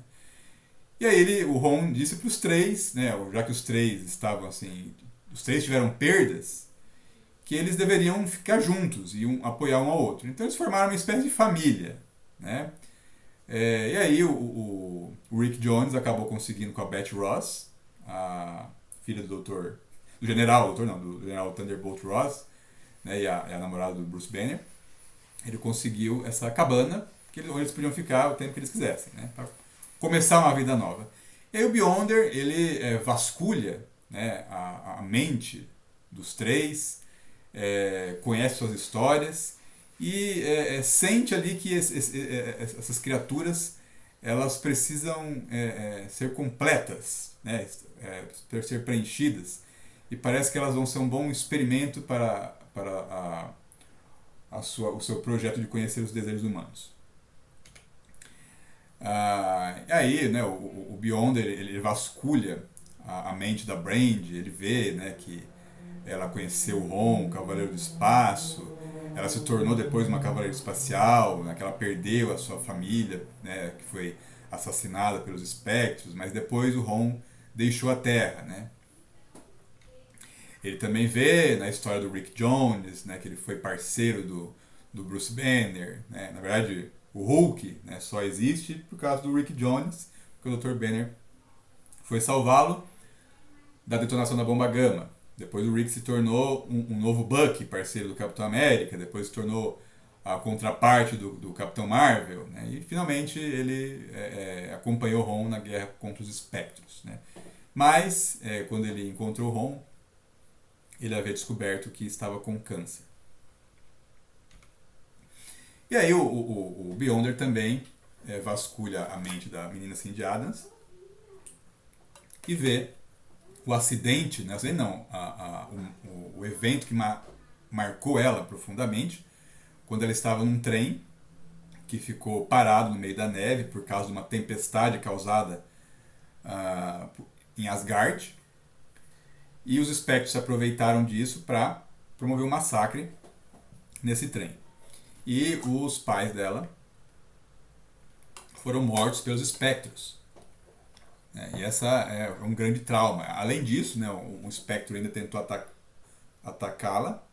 E aí o Ron disse para os três, né, já que os três estavam assim, os três tiveram perdas, que eles deveriam ficar juntos e apoiar um ao outro. Então eles formaram uma espécie de família, né? E aí o Rick Jones acabou conseguindo com a Betty Ross, a filha do general, doutor não, do general Thunderbolt Ross, né, e a namorada do Bruce Banner. Ele conseguiu essa cabana, onde eles podiam ficar o tempo que eles quisessem, né, para começar uma vida nova. E aí o Beyonder, ele vasculha, né, a mente dos três, conhece suas histórias e sente ali que essas criaturas elas precisam ser completas, né? Ser preenchidas, e parece que elas vão ser um bom experimento para o seu projeto de conhecer os desejos humanos. Aí, né, o Beyonder ele vasculha a mente da Brand, ele vê, né, que ela conheceu o Ron, o Cavaleiro do Espaço, ela se tornou depois uma cavaleira espacial, né, que ela perdeu a sua família, né, que foi assassinada pelos espectros, mas depois o Ron deixou a Terra, né. Ele também vê na história do Rick Jones, né, que ele foi parceiro do Bruce Banner, né. Na verdade, o Hulk, né, só existe por causa do Rick Jones, porque o Dr. Banner foi salvá-lo da detonação da bomba gama. Depois o Rick se tornou um novo Bucky, parceiro do Capitão América, depois se tornou a contraparte do Capitão Marvel, né? E finalmente ele acompanhou Ron na guerra contra os espectros, né? Mas, quando ele encontrou Ron, ele havia descoberto que estava com câncer. E aí o Beyonder também vasculha a mente da menina Cindy Adams e vê o acidente, né? Não, o evento que marcou ela profundamente, quando ela estava num trem que ficou parado no meio da neve por causa de uma tempestade causada em Asgard, e os espectros se aproveitaram disso para promover um massacre nesse trem. E os pais dela foram mortos pelos espectros. E essa é um grande trauma. Além disso, né, o espectro ainda tentou atacá-la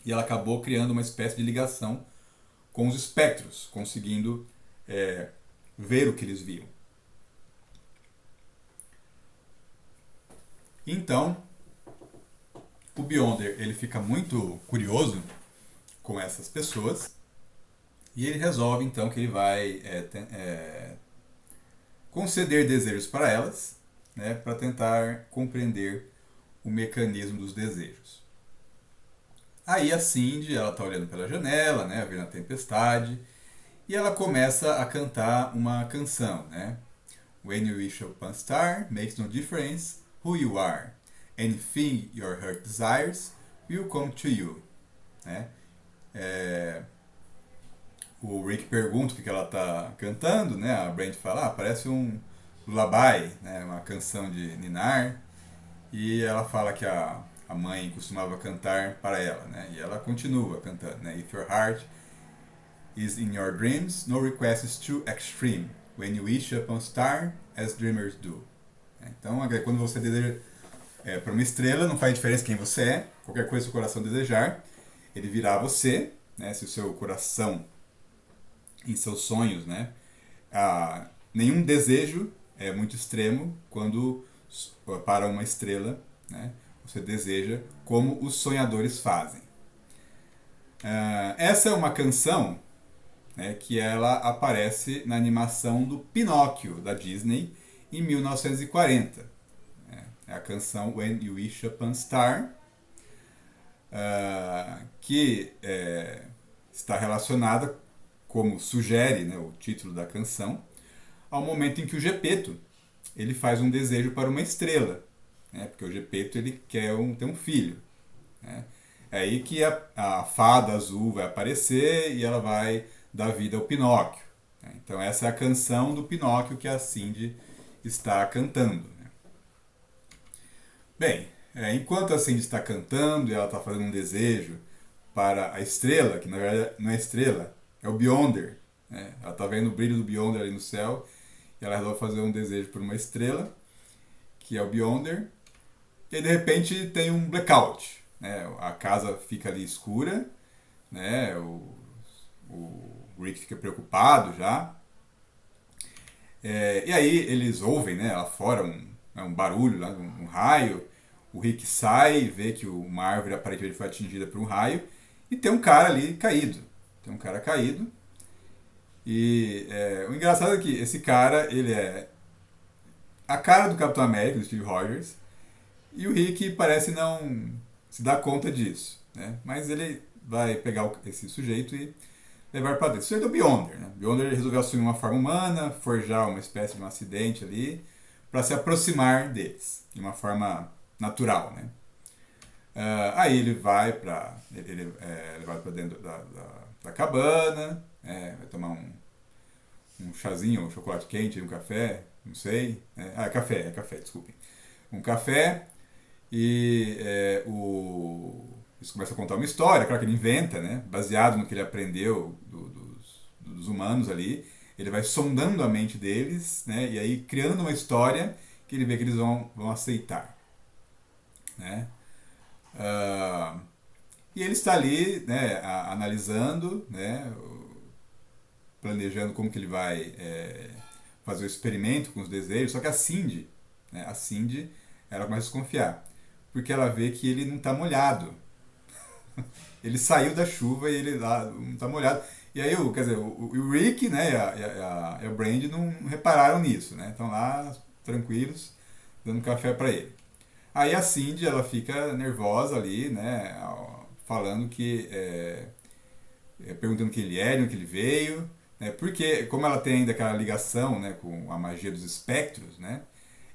e ela acabou criando uma espécie de ligação com os espectros, conseguindo ver o que eles viam. Então, o Beyonder ele fica muito curioso com essas pessoas e ele resolve então que ele vai conceder desejos para elas, né, para tentar compreender o mecanismo dos desejos. Aí a Cindy, ela tá olhando pela janela, né, vendo a tempestade, e ela começa a cantar uma canção, né? When you wish upon a star, makes no difference who you are. Anything your heart desires will come to you. Né? O Rick pergunta o que ela tá cantando, né? A Brand fala, parece um lullaby, né? Uma canção de ninar. E ela fala que a mãe costumava cantar para ela, né? E ela continua cantando, né? If your heart is in your dreams, no request is too extreme. When you wish upon a star, as dreamers do. Então, quando você deseja para uma estrela, não faz diferença quem você é. Qualquer coisa que o seu coração desejar, ele virá a você. Né? Se o seu coração, em seus sonhos, né? Nenhum desejo é muito extremo quando para uma estrela, né? Você deseja como os sonhadores fazem. Essa é uma canção, né, que ela aparece na animação do Pinóquio da Disney em 1940. É a canção When You Wish Upon a Star, que está relacionada, como sugere, né, o título da canção, ao momento em que o Gepeto ele faz um desejo para uma estrela, né, porque o Gepeto ele quer ter um filho. Né? É aí que a fada azul vai aparecer e ela vai dar vida ao Pinóquio. Né? Então essa é a canção do Pinóquio que a Cindy está cantando. Né? Bem, enquanto a Cindy está cantando e ela está fazendo um desejo para a estrela, que na verdade não é estrela, é o Beyonder. Né? Ela está vendo o brilho do Beyonder ali no céu e ela resolve fazer um desejo por uma estrela, que é o Beyonder, e de repente tem um blackout. Né? A casa fica ali escura, né? O Rick fica preocupado já. E aí eles ouvem, né, lá fora um barulho, lá, um raio. O Rick sai e vê que uma árvore aparentemente foi atingida por um raio e tem um cara ali caído. Tem um cara caído. E o engraçado é que esse cara, ele é a cara do Capitão América, do Steve Rogers, e o Rick parece não se dar conta disso, né? Mas ele vai pegar esse sujeito e levar para dentro. Isso é do Beyonder, né? Beyonder resolveu assumir uma forma humana, forjar uma espécie de um acidente ali, para se aproximar deles, de uma forma natural, né? Aí ele vai para levado para dentro da cabana, vai tomar um chazinho, um chocolate quente, um café, não sei. É café, desculpem. Um café e eles começam a contar uma história, claro que ele inventa, né? Baseado no que ele aprendeu dos humanos ali. Ele vai sondando a mente deles, né? E aí criando uma história que ele vê que eles vão aceitar. Né? E ele está ali, né, analisando, né, planejando como que ele vai fazer o experimento com os desejos. Só que a Cindy, né, ela começa a desconfiar, porque ela vê que ele não está molhado. Ele saiu da chuva e ele lá não está molhado. E aí, quer dizer, o Rick, né, e a Brandy não repararam nisso, né? Estão lá tranquilos, dando café para ele. Aí a Cindy, ela fica nervosa ali, né, falando que perguntando quem ele é, de onde ele veio, né, porque como ela tem ainda aquela ligação, né, com a magia dos espectros, né,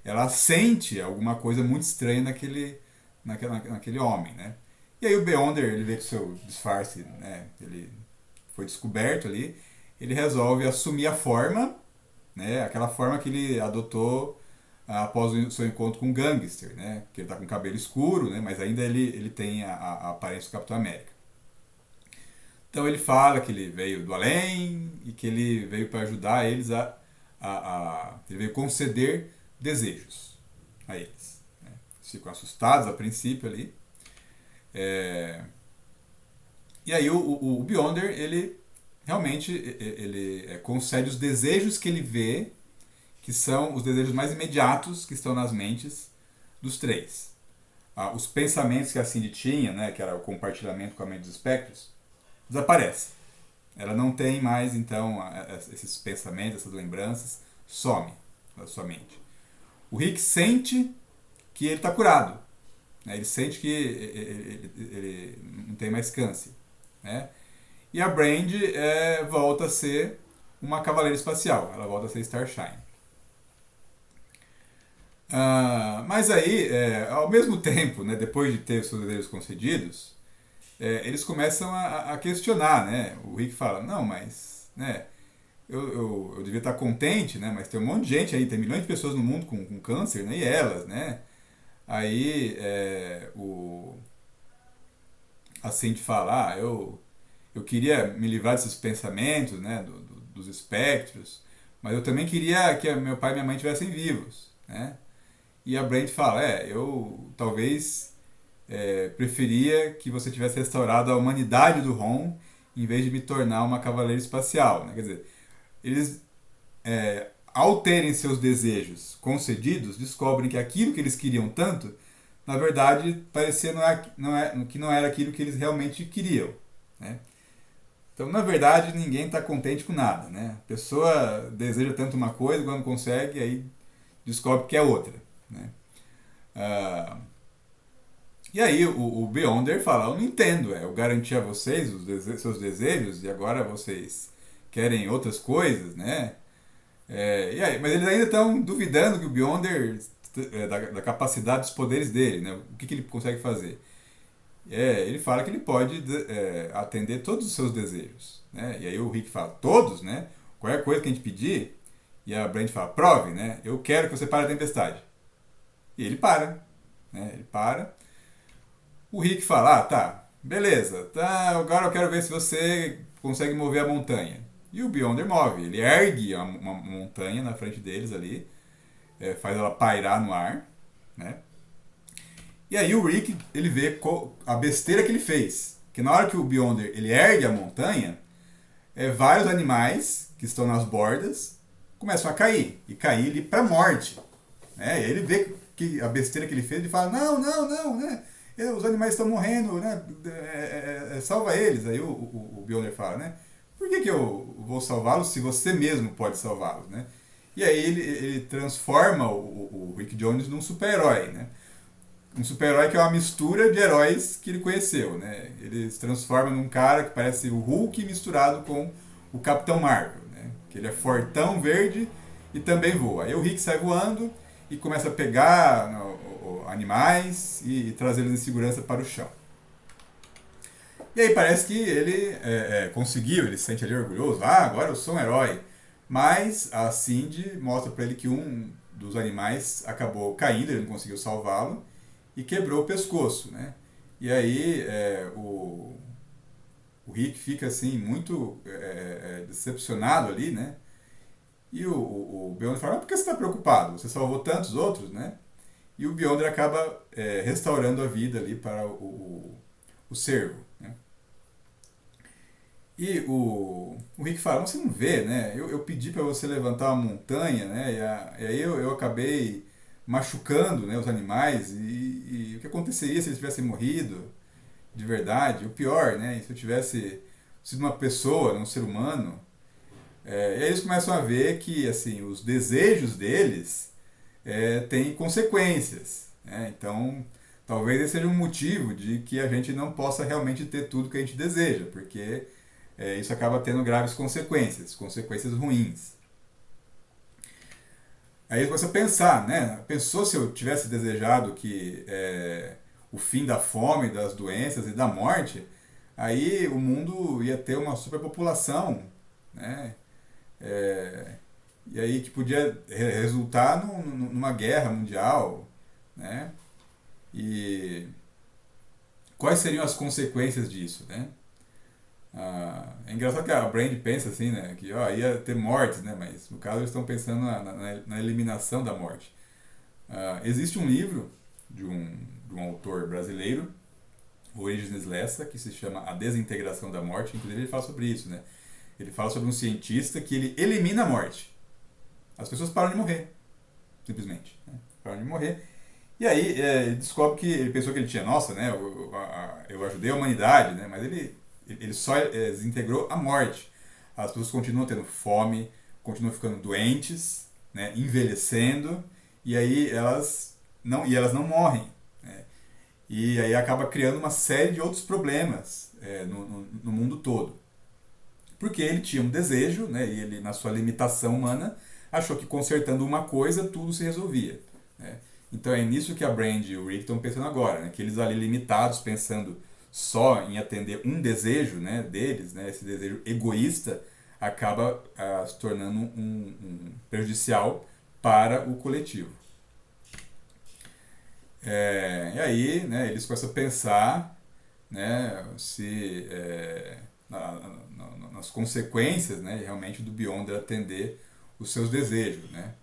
ela sente alguma coisa muito estranha naquele homem, né. E aí o Beyonder, ele vê que o seu disfarce, né, ele foi descoberto ali, ele resolve assumir a forma, né, aquela forma que ele adotou após o seu encontro com o Gangster, né, que ele está com cabelo escuro, né, mas ainda ele tem a aparência do Capitão América. Então ele fala que ele veio do além e que ele veio para ajudar eles ele veio conceder desejos a eles. Né. Eles ficam assustados a princípio ali. E aí o Beyonder, ele realmente ele concede os desejos que ele vê, que são os desejos mais imediatos que estão nas mentes dos três. Os pensamentos que a Cindy tinha, né, que era o compartilhamento com a mente dos espectros, desaparece. Ela não tem mais, então, esses pensamentos, essas lembranças, some da sua mente. O Rick sente que ele está curado. Né? Ele sente que ele não tem mais câncer. Né? E a Brandy volta a ser uma cavaleira espacial. Ela volta a ser Starshine. Mas aí, ao mesmo tempo, né, depois de ter seus desejos concedidos, eles começam a questionar, né? O Rick fala, não, mas, né, eu devia estar contente, né? Mas tem um monte de gente aí, tem milhões de pessoas no mundo com câncer, né? E elas, né? Aí a Cindy fala, eu eu queria me livrar desses pensamentos, né, dos espectros, mas eu também queria que meu pai e minha mãe estivessem vivos, né? E a Brand fala, eu talvez preferia que você tivesse restaurado a humanidade do Ron em vez de me tornar uma cavaleira espacial, né? Quer dizer, eles, ao terem seus desejos concedidos, descobrem que aquilo que eles queriam tanto, na verdade, parecia que não era aquilo que eles realmente queriam, né? Então, na verdade, ninguém está contente com nada, né? A pessoa deseja tanto uma coisa, quando consegue, aí descobre que é outra, né? Ah, e aí o Beyonder fala, eu não entendo, eu garanti a vocês seus desejos e agora vocês querem outras coisas, né? E aí, mas eles ainda estão duvidando que o Beyonder, da capacidade dos poderes dele, né? O que ele consegue fazer. Ele fala que ele pode atender todos os seus desejos, né? E aí o Rick fala, todos, né? Qualquer coisa que a gente pedir, e a Brand fala, prove, né? Eu quero que você pare a tempestade. E ele para, né? Ele para. O Rick fala, tá, beleza, tá, agora eu quero ver se você consegue mover a montanha. E o Beyonder move, ele ergue uma montanha na frente deles ali, faz ela pairar no ar, né? E aí o Rick, ele vê a besteira que ele fez. Que na hora que o Beyonder, ele ergue a montanha, vários animais que estão nas bordas começam a cair. E cair ali pra morte. Né? E aí ele vê que a besteira que ele fez, ele fala, não, não, não, né? Os animais estão morrendo, né? Salva eles. Aí o Beyonder fala, né? Por que eu vou salvá-los se você mesmo pode salvá-los, né? E aí ele transforma o Rick Jones num super-herói, né? Um super-herói que é uma mistura de heróis que ele conheceu, né? Ele se transforma num cara que parece o Hulk misturado com o Capitão Marvel, né? Que ele é fortão, verde e também voa. Aí o Rick sai voando e começa a pegar animais e trazê-los em segurança para o chão. E aí parece que ele conseguiu, ele se sente ali orgulhoso. Ah, agora eu sou um herói. Mas a Cindy mostra para ele que um dos animais acabou caindo, ele não conseguiu salvá-lo e quebrou o pescoço, né? E aí o Rick fica assim muito decepcionado ali, né? E o Beyonder fala, por que você está preocupado? Você salvou tantos outros, né? E o Beyonder acaba restaurando a vida ali para o cervo, né? E o Rick fala, você não vê, né? Eu pedi para você levantar uma montanha, né? E aí eu acabei machucando, né, os animais. E o que aconteceria se eles tivessem morrido de verdade? O pior, né? Se eu tivesse sido uma pessoa, um ser humano. E aí eles começam a ver que assim, os desejos deles têm consequências, né? Então, talvez esse seja um motivo de que a gente não possa realmente ter tudo que a gente deseja, porque isso acaba tendo graves consequências, consequências ruins. Aí você pensar, né? Pensou se eu tivesse desejado que o fim da fome, das doenças e da morte, aí o mundo ia ter uma superpopulação, né? É, e aí que podia resultar numa guerra mundial, né? E quais seriam as consequências disso, né? É engraçado que a Brand pensa assim, né? Que ia ter mortes, né? Mas no caso eles estão pensando na eliminação da morte. Existe um livro de um autor brasileiro, o Origenes Lessa, que se chama A Desintegração da Morte. Inclusive ele fala sobre isso, né? Ele fala sobre um cientista que ele elimina a morte. As pessoas param de morrer, simplesmente. Né? Param de morrer. E aí ele descobre que ele pensou que ele tinha, nossa, né? Eu ajudei a humanidade, né? Mas ele só desintegrou a morte. As pessoas continuam tendo fome, continuam ficando doentes, né? Envelhecendo, e aí elas não morrem. Né? E aí acaba criando uma série de outros problemas no mundo todo. Porque ele tinha um desejo, né? E ele, na sua limitação humana, achou que consertando uma coisa, tudo se resolvia. Né? Então é nisso que a Brand e o Rick estão pensando agora, né? Que eles ali limitados, pensando só em atender um desejo, né, deles, né, esse desejo egoísta, acaba se tornando prejudicial para o coletivo. E aí, né, eles começam a pensar, né, se nas consequências, né, realmente do Beyonder atender os seus desejos, né.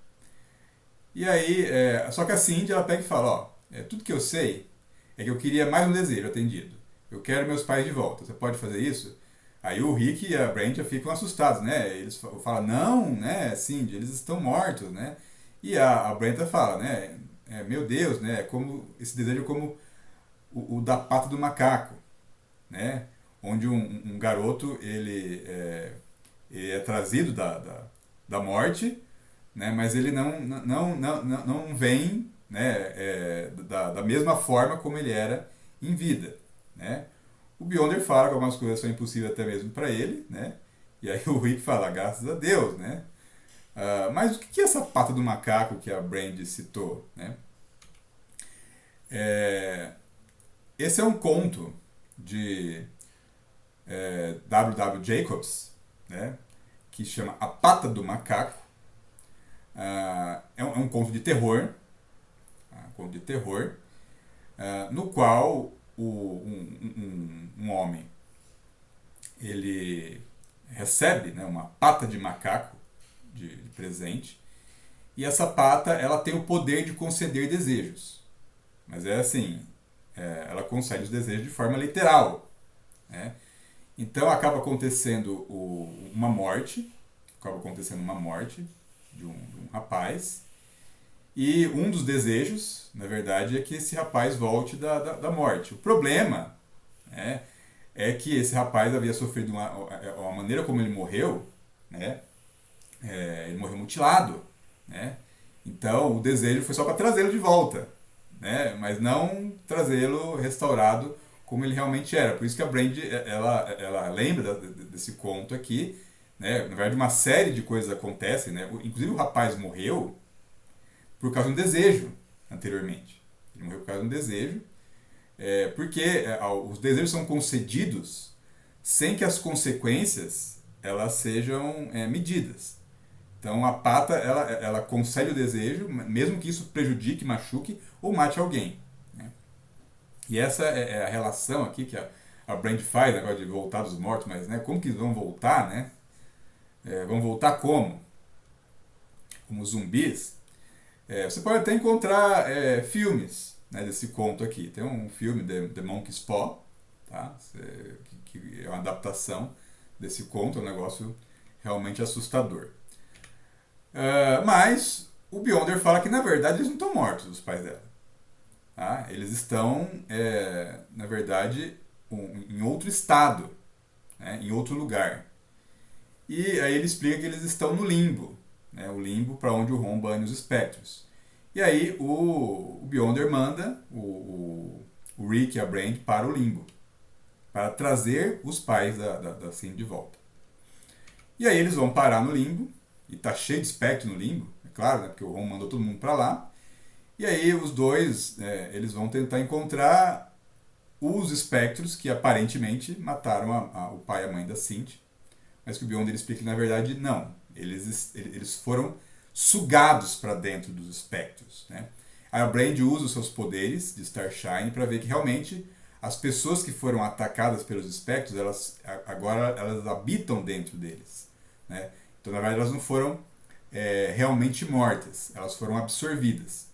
E aí, só que a Cindy ela pega e fala, ó, tudo que eu sei é que eu queria mais um desejo atendido. Eu quero meus pais de volta. Você pode fazer isso? Aí o Rick e a Brand já ficam assustados, né? Eles falam, não, né, Cindy, eles estão mortos, né? E a Brenda fala, né, meu Deus, né, como esse desejo é como o da pata do macaco, né? Onde um garoto ele é trazido da morte, né? Mas ele não vem, né, da mesma forma como ele era em vida, né? O Beyonder fala que algumas coisas são impossíveis até mesmo para ele, né? E aí o Rick fala, graças a Deus, né? Mas o que é essa pata do macaco que a Brand citou, né? Esse é um conto de W. W. Jacobs, né? Que chama A Pata do Macaco. É um conto de terror, no qual um homem ele recebe, né, uma pata de macaco de presente, e essa pata ela tem o poder de conceder desejos, mas é assim, ela concede os desejos de forma literal, né? Então acaba acontecendo uma morte de um rapaz. E um dos desejos, na verdade, é que esse rapaz volte da morte. O problema, né, é que esse rapaz havia sofrido a maneira como ele morreu, né, ele morreu mutilado, né? Então o desejo foi só para trazê-lo de volta, né, mas não trazê-lo restaurado como ele realmente era. Por isso que a Brand ela lembra desse conto aqui, né? Na verdade, uma série de coisas acontecem, né? Inclusive o rapaz morreu por causa de um desejo anteriormente. Ele morreu por causa de um desejo, porque os desejos são concedidos sem que as consequências elas sejam medidas. Então a pata ela concede o desejo, mesmo que isso prejudique, machuque ou mate alguém, né? E essa é a relação aqui que a Brand faz, agora de voltar dos mortos, mas, né, como que eles vão voltar, né? Vão voltar como? Como zumbis? Você pode até encontrar filmes, né, desse conto aqui. Tem um filme, The Monkey's Paw, tá? Que é uma adaptação desse conto, é um negócio realmente assustador. Mas o Beyonder fala que na verdade eles não estão mortos, os pais dela. Tá? Eles estão, na verdade, em outro estado, né, em outro lugar. E aí ele explica que eles estão no limbo, né, o limbo para onde o Ron bane os espectros. E aí o Beyonder manda o Rick e a Brand para o limbo, para trazer os pais da Cindy de volta. E aí eles vão parar no limbo, e tá cheio de espectro no limbo, é claro, né, porque o Ron mandou todo mundo para lá. E aí os dois eles vão tentar encontrar os espectros que aparentemente mataram o pai e a mãe da Cindy, mas que o Beyonder explica que na verdade não, eles foram sugados para dentro dos espectros, né? A Brand usa os seus poderes de Starshine para ver que realmente as pessoas que foram atacadas pelos espectros, agora elas habitam dentro deles, né? Então na verdade elas não foram realmente mortas, elas foram absorvidas.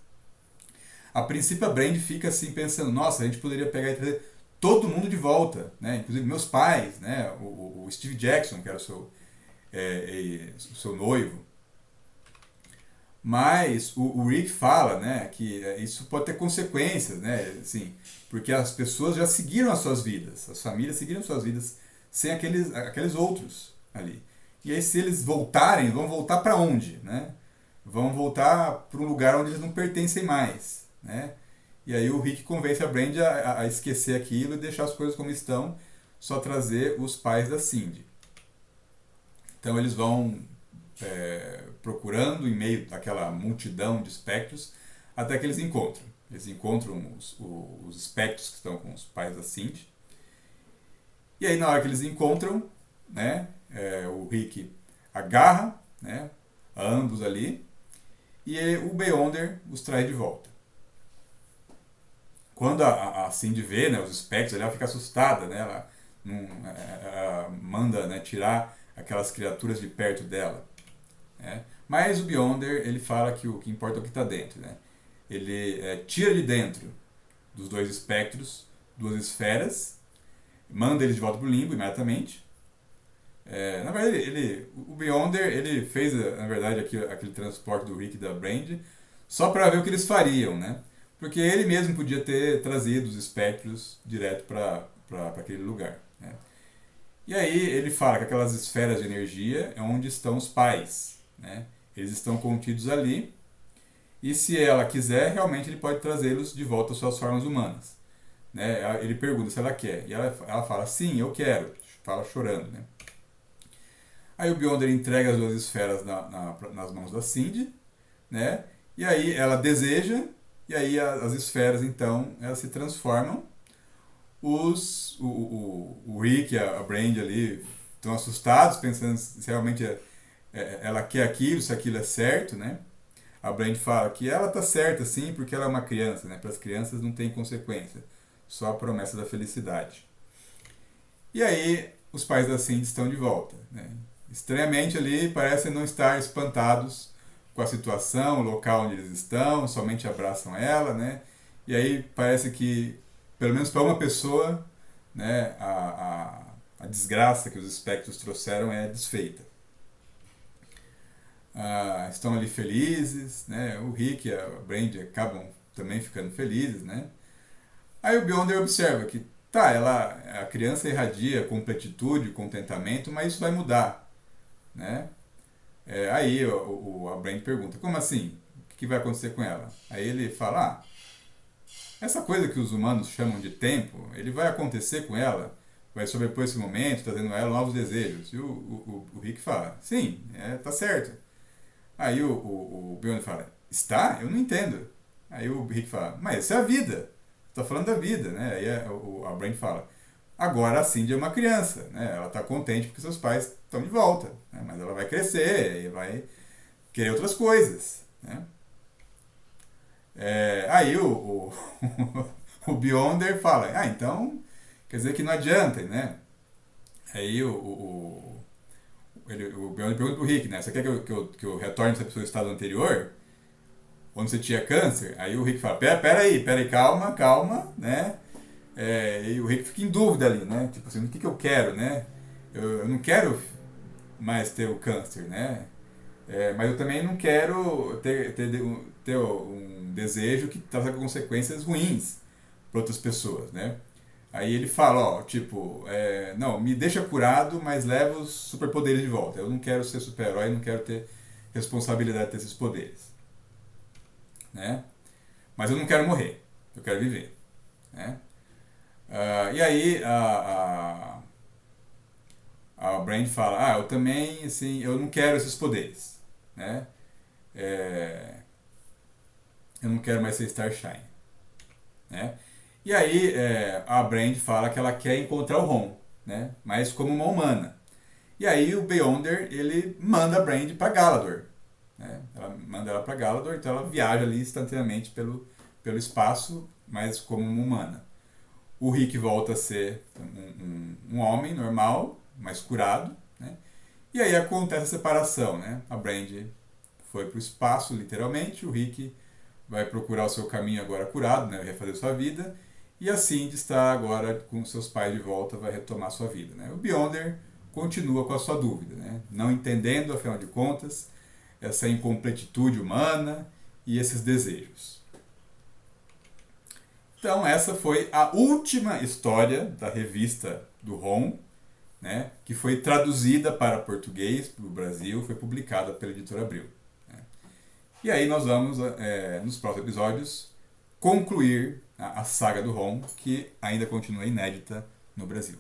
A princípio a Brand fica assim pensando, nossa, a gente poderia pegar e trazer todo mundo de volta, né? Inclusive meus pais, né? O Steve Jackson, que era o seu noivo. Mas o Rick fala, né, que isso pode ter consequências, né, assim, porque as pessoas já seguiram as suas vidas, as famílias seguiram suas vidas sem aqueles outros ali. E aí se eles voltarem, vão voltar para onde, né? Vão voltar para um lugar onde eles não pertencem mais, né? E aí o Rick convence a Brand a esquecer aquilo e deixar as coisas como estão, só trazer os pais da Cindy. Então eles vão procurando em meio daquela multidão de espectros até que eles encontram. Eles encontram os espectros que estão com os pais da Cindy. E aí na hora que eles encontram, né, o Rick agarra, né, a ambos ali, e o Beyonder os traz de volta. Quando a Cindy vê, né, os espectros, ela fica assustada, né, ela manda, né, tirar aquelas criaturas de perto dela. Né? Mas o Beyonder, ele fala que o que importa é o que está dentro. Né? Ele tira de dentro dos dois espectros duas esferas, manda eles de volta para o limbo imediatamente. Na verdade, o Beyonder ele fez, na verdade, aquele transporte do Rick e da Brand só para ver o que eles fariam, né? Porque ele mesmo podia ter trazido os espectros direto para aquele lugar. Né? E aí ele fala que aquelas esferas de energia é onde estão os pais. Né? Eles estão contidos ali. E se ela quiser, realmente ele pode trazê-los de volta às suas formas humanas. Né? Ele pergunta se ela quer. E ela fala, sim, eu quero. Fala chorando. Né? Aí o Beyonder entrega as duas esferas nas mãos da Cindy. Né? E aí ela deseja. E aí as esferas, então, elas se transformam. O Rick e a Brand ali estão assustados, pensando se realmente ela quer aquilo, se aquilo é certo, né? A Brand fala que ela tá certa, sim, porque ela é uma criança, né? Para as crianças não tem consequência, só a promessa da felicidade. E aí os pais da Cindy estão de volta, né? Estranhamente ali parecem não estar espantados com a situação, o local onde eles estão, somente abraçam ela, né? E aí parece que, pelo menos para uma pessoa, né, a desgraça que os espectros trouxeram é desfeita. Estão ali felizes, né? O Rick e a Brand acabam também ficando felizes, né? Aí o Beyonder observa que a criança irradia completitude, contentamento, mas isso vai mudar, né? Aí a Brand pergunta, como assim? O que vai acontecer com ela? Aí ele fala, essa coisa que os humanos chamam de tempo, ele vai acontecer com ela, vai sobrepor esse momento, trazendo a ela novos desejos. E o Rick fala, sim, tá certo. Aí o Beyonder fala, está? Eu não entendo. Aí o Rick fala, mas essa é a vida. Você tá falando da vida, né? Aí a Brand fala, agora a Cindy é uma criança, né? Ela está contente porque seus pais estão de volta, né? Mas ela vai crescer e vai querer outras coisas, né? Aí o Beyonder fala, então quer dizer que não adianta, né? Aí o Beyonder pergunta pro Rick, né? Você quer que eu retorne essa pessoa ao estado anterior? Onde você tinha câncer? Aí o Rick fala, pera aí, calma, né? E o Rick fica em dúvida ali, né? Tipo assim, o que eu quero, né? Eu não quero mais ter o câncer, né? Mas eu também não quero ter um desejo que traga consequências ruins para outras pessoas, né? Aí ele fala, não, me deixa curado, mas leva os superpoderes de volta. Eu não quero ser super-herói, não quero ter responsabilidade de ter esses poderes, né? Mas eu não quero morrer, eu quero viver, né? E aí a Brand fala, eu também, assim, eu não quero esses poderes, né? Eu não quero mais ser Starshine, né? E aí a Brand fala que ela quer encontrar o Ron, né? Mas como uma humana. E aí o Beyonder, ele manda a Brand para Galador, né? Ela manda ela para Galador, então ela viaja ali instantaneamente pelo espaço, mas como uma humana. O Rick volta a ser um homem normal, mais curado, né? E aí acontece a separação, né? A Brand foi para o espaço, literalmente, o Rick vai procurar o seu caminho agora curado, né? Vai refazer sua vida, e a Cindy está agora com seus pais de volta, vai retomar sua vida, né? O Beyonder continua com a sua dúvida, né? Não entendendo, afinal de contas, essa incompletitude humana e esses desejos. Então essa foi a última história da revista do Ron, né, que foi traduzida para português para o Brasil, foi publicada pela Editora Abril. Né. E aí nós vamos, nos próximos episódios, concluir a saga do Ron, que ainda continua inédita no Brasil.